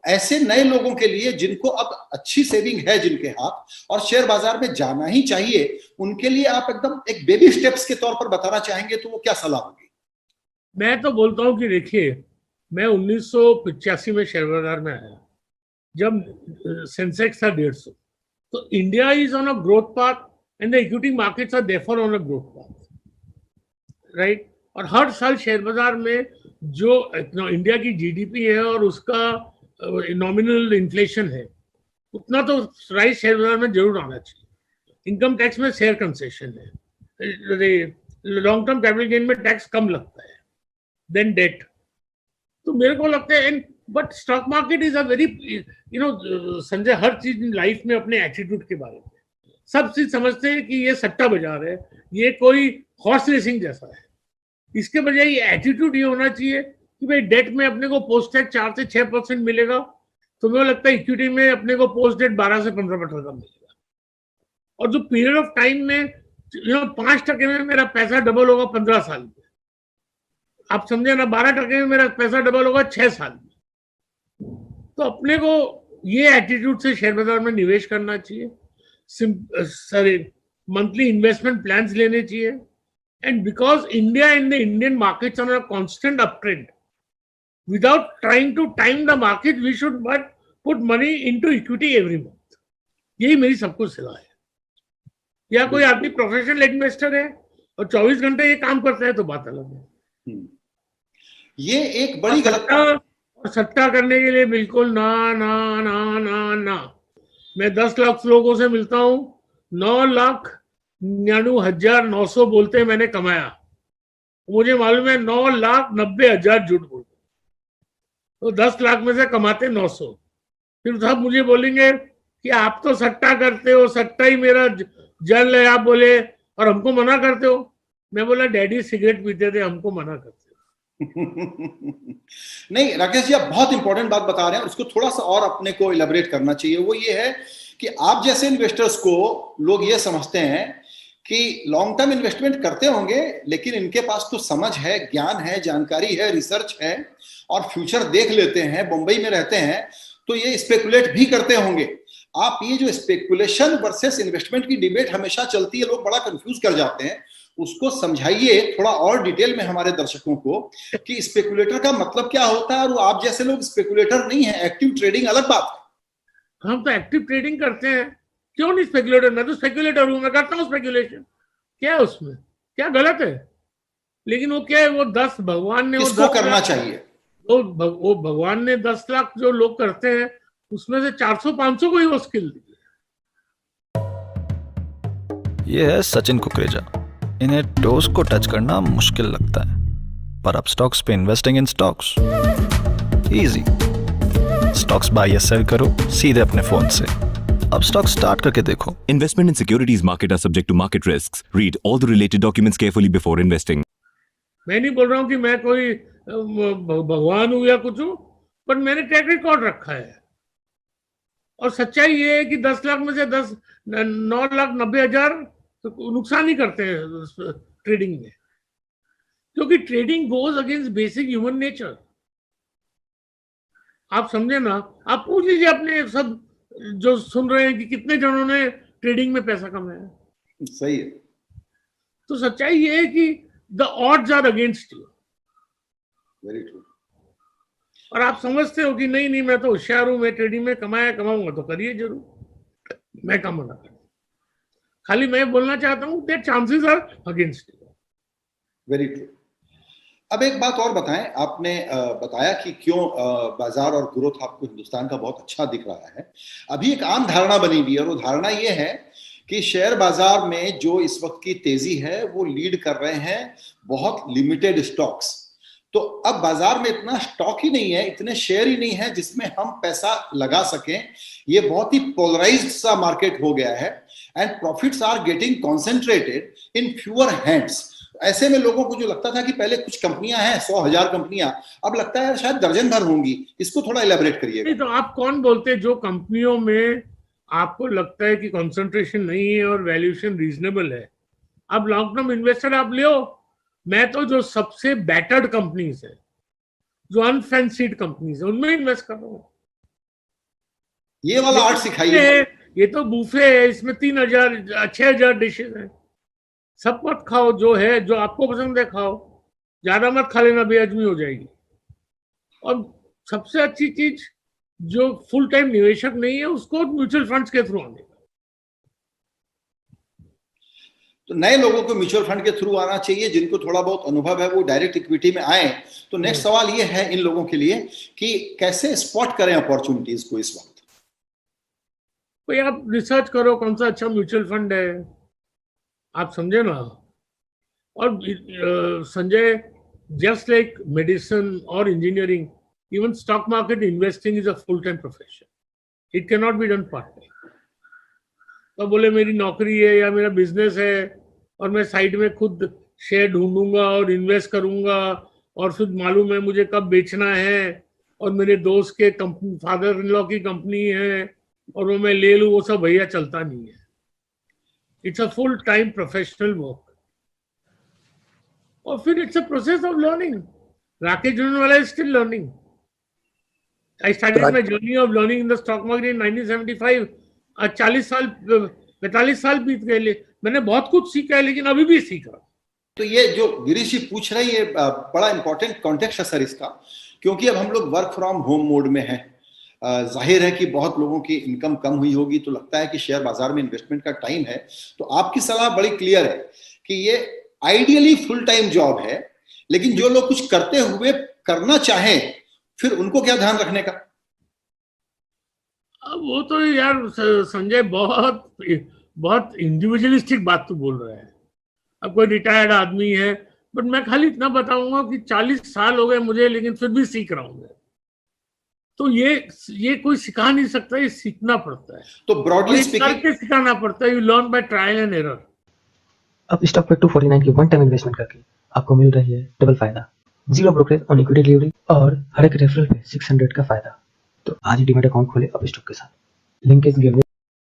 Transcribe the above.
ऐसे नए लोगों के लिए जिनको अब अच्छी सेविंग है जिनके हाथ और शेयर बाजार में जाना ही चाहिए, उनके लिए आप एकदम एक बेबी स्टेप्स के तौर पर बताना चाहेंगे तो वो क्या सलाह होगी? मैं तो बोलता हूँ कि देखिए, मैं 1985 में शेयर बाजार में आया जब सेंसेक्स था 150, तो India is on a growth path and the equity markets are therefore on a growth path, right. और हर साल शेयर बाजार में जो इंडिया की जीडीपी है और उसका नॉमिनल इन्फ्लेशन है, उतना तो राइस शेयर बाजार में जरूर आना चाहिए। इनकम टैक्स में शेयर कंसेशन है, लॉन्ग टर्म कैपिटल गेन में टैक्स कम लगता है देन डेट। तो मेरे को लगता है, but stock market is a very, Sanjay, हर चीज लाइफ में अपने एटीट्यूड के बारे में सब चीज समझते हैं कि ये सट्टा बाजार है, ये कोई हॉर्स रेसिंग जैसा है। इसके बजाय ये एटीट्यूड ये होना चाहिए कि भाई डेट में अपने को पोस्ट टैक्स 4 से 6% मिलेगा, तो मुझे लगता है इक्विटी में अपने को पोस्ट डेट 12 से 15% का मिलेगा। और जो पीरियड ऑफ टाइम में 5% में मेरा पैसा डबल होगा 15 साल में, आप समझे ना, 12% में मेरा पैसा डबल होगा 6 साल में। तो अपने को ये एटीट्यूड से शेयर बाजार में निवेश करना चाहिए, मंथली इन्वेस्टमेंट प्लान्स लेने चाहिए। And because India and the Indian markets are on a constant uptrend, without trying to time the market, we should but put money into equity every month. यही मेरी सबको सलाह है। या कोई आदमी प्रोफेशनल इन्वेस्टर है और 24 घंटे ये काम करता है तो बात अलग है। ये एक बड़ी गलत, सट्टा करने के लिए बिल्कुल ना ना ना ना ना। मैं 10 लाख लोगों से मिलता हूँ, 9,99,900 बोलते हैं मैंने कमाया, मुझे मालूम है 9,90,000 झूठ बोलते, तो 10 लाख में से कमाते 900। फिर सब मुझे बोलेंगे कि आप तो सट्टा करते हो, सट्टा ही मेरा जल है, आप बोले, और हमको मना करते हो। मैं बोला डैडी सिगरेट पीते थे, हमको मना करते हो। नहीं राकेश जी, आप बहुत इंपॉर्टेंट बात बता रहे हैं, उसको थोड़ा सा और अपने को इलैबोरेट करना चाहिए। वो ये है कि आप जैसे इन्वेस्टर्स को लोग ये समझते हैं कि लॉन्ग टर्म इन्वेस्टमेंट करते होंगे, लेकिन इनके पास तो समझ है, ज्ञान है, जानकारी है, रिसर्च है और फ्यूचर देख लेते हैं, मुंबई में रहते हैं, तो ये स्पेकुलेट भी करते होंगे। आप ये जो स्पेकुलेशन वर्सेस इन्वेस्टमेंट की डिबेट हमेशा चलती है, लोग बड़ा कंफ्यूज कर जाते हैं, उसको समझाइए थोड़ा और डिटेल में हमारे दर्शकों को कि स्पेकुलेटर का मतलब क्या होता है। और आप जैसे लोग स्पेकुलेटर नहीं है, एक्टिव ट्रेडिंग अलग बात है। हम तो एक्टिव ट्रेडिंग करते हैं, क्यों नहीं स्पेकुलेटर? मैं तो स्पेकुलेटर हूं, मैं करता हूं स्पेकुलेशन। क्या है उसमें, क्या गलत है? लेकिन वो क्या है, वो 10 भगवान ने, किसको करना चाहिए? वो भगवान ने 10 लाख जो लोग करते हैं उसमें से 400-500 को ही वो स्किल दी। ये है सचिन कुकरेजा। इन्हें टोस को टच करना मुश्किल लगता है, पर अब स्टॉक्स पे investing in stocks easy. Stocks buy या सेल करो सीधे अपने फोन से। अब स्टॉक स्टार्ट करके देखो। Investment in securities market are subject to market risks. Read all the related documents carefully before investing. मैं नहीं बोल रहा हूँ कि मैं कोई भगवान हूँ या कुछ हूँ, पर मैंने ट्रैक रिकॉर्ड रखा है। और सच्चाई ये है कि 10 लाख में से 9,90,000 तो नुकसान ही करते हैं ट्रेडिंग में, क्योंकि trading goes against basic human nature. आप समझे ना? आप पूछ लीजिए अपने सब जो सुन रहे हैं कि कितने जनों ने ट्रेडिंग में पैसा कमाया। सही है। तो सच्चाई ये है कि the odds are against you. Very true. और आप समझते हो कि नहीं नहीं, मैं तो होशियार हूं, मैं ट्रेडिंग में कमाऊंगा, तो करिए जरूर, मैं कम मना कर। खाली मैं बोलना चाहता हूं that chances are against you. Very true. अब एक बात और बताएं, आपने बताया कि क्यों बाजार और ग्रोथ आपको हिंदुस्तान का बहुत अच्छा दिख रहा है। अभी एक आम धारणा बनी हुई है, और वो धारणा ये है कि शेयर बाजार में जो इस वक्त की तेजी है वो लीड कर रहे हैं बहुत लिमिटेड स्टॉक्स। तो अब बाजार में इतना स्टॉक ही नहीं है, इतने शेयर ही नहीं है जिसमें हम पैसा लगा सकें। ये बहुत ही पोलराइज्ड सा मार्केट हो गया है and profits are getting concentrated in fewer hands. ऐसे में लोगों को जो लगता था कि पहले कुछ कंपनियां हैं, 100,000 कंपनियां, अब लगता है शायद दर्जन भर होंगी। इसको थोड़ा इलैबोरेट करिएगा। नहीं तो आप कौन बोलते, जो कंपनियों में आपको लगता है कि कंसंट्रेशन नहीं है और वैल्यूएशन रीजनेबल है, अब लॉन्ग टर्म इन्वेस्टर आप ले। मैं तो जो सबसे बैटर्ड कंपनीज है, जो अनफैंसीड कंपनीज है, उनमें इन्वेस्ट कर रहा हूँ। ये वाला आर्ट सिखाइए। ये तो बुफे है, इसमें 3000 6000 डिशेज हैं, सब मत खाओ, जो है जो आपको पसंद है खाओ, ज्यादा मत खा लेना, बेहजमी हो जाएगी। और सबसे अच्छी चीज, जो फुल टाइम निवेशक नहीं है उसको म्यूचुअल फंड्स के थ्रू आने। तो नए लोगों को म्यूचुअल फंड के थ्रू आना चाहिए, जिनको थोड़ा बहुत अनुभव है वो डायरेक्ट इक्विटी में आए। तो नेक्स्ट सवाल ये है इन लोगों के लिए कि कैसे स्पॉट करें अपॉर्चुनिटीज को इस वक्त। भाई आप रिसर्च करो कौन सा अच्छा म्यूचुअल फंड है, आप समझे ना। और संजय, जस्ट लाइक मेडिसिन और engineering, even stock market investing is a full time profession, it can not be done part time. तो बोले मेरी नौकरी है या मेरा बिजनेस है और मैं साइड में खुद शेयर ढूंढूंगा और इन्वेस्ट करूंगा और फिर मालूम है मुझे कब बेचना है, और मेरे दोस्त के कंपनी, फादर इन लॉ की कंपनी है और वो मैं ले लूं, वो सब भैया चलता नहीं है। It's a full time professional work, और फिर it's a process of learning. Rakesh Jhunjhunwala is still learning. I started my journey of learning in the stock market in 1975। 40 साल 45 साल बीत गए, मैंने बहुत कुछ सीखा है, लेकिन अभी भी सीख रहा हूं। तो ये जो गिरीश जी पूछ रहे हैं ये बड़ा इंपॉर्टेंट कॉन्टेक्स्ट है सर इसका, क्योंकि अब हम लोग वर्क फ्रॉम होम मोड में हैं। जाहिर है कि बहुत लोगों की इनकम कम हुई होगी, तो लगता है कि शेयर बाजार में इन्वेस्टमेंट का टाइम है। तो आपकी सलाह बड़ी क्लियर है कि ये आइडियली फुल टाइम जॉब है, लेकिन जो लोग कुछ करते हुए करना चाहें फिर उनको क्या ध्यान रखने का। अब वो तो यार संजय बहुत बहुत इंडिविजुअलिस्टिक बात तो बोल रहा है। अब कोई रिटायर्ड आदमी है, बट मैं खाली इतना बताऊंगा कि 40 साल हो गए मुझे, लेकिन फिर भी सीख रहा हूँ। तो ये कोई सिखा नहीं सकता, ये सीखना पड़ता है। तो ब्रॉडली स्पीकिंग सिखाना पड़ता है, you learn by trial and error. अब स्टॉक पे 249 की वन टाइम इन्वेस्टमेंट करके आपको मिल रही है डबल फायदा, 0 ब्रोकरेज ऑन इक्विटी डिलीवरी और हर एक रेफरल पे 600 का फायदा। तो आज ही डीमैट अकाउंट खोले अब स्टॉक के साथ, लिंक इज गिवन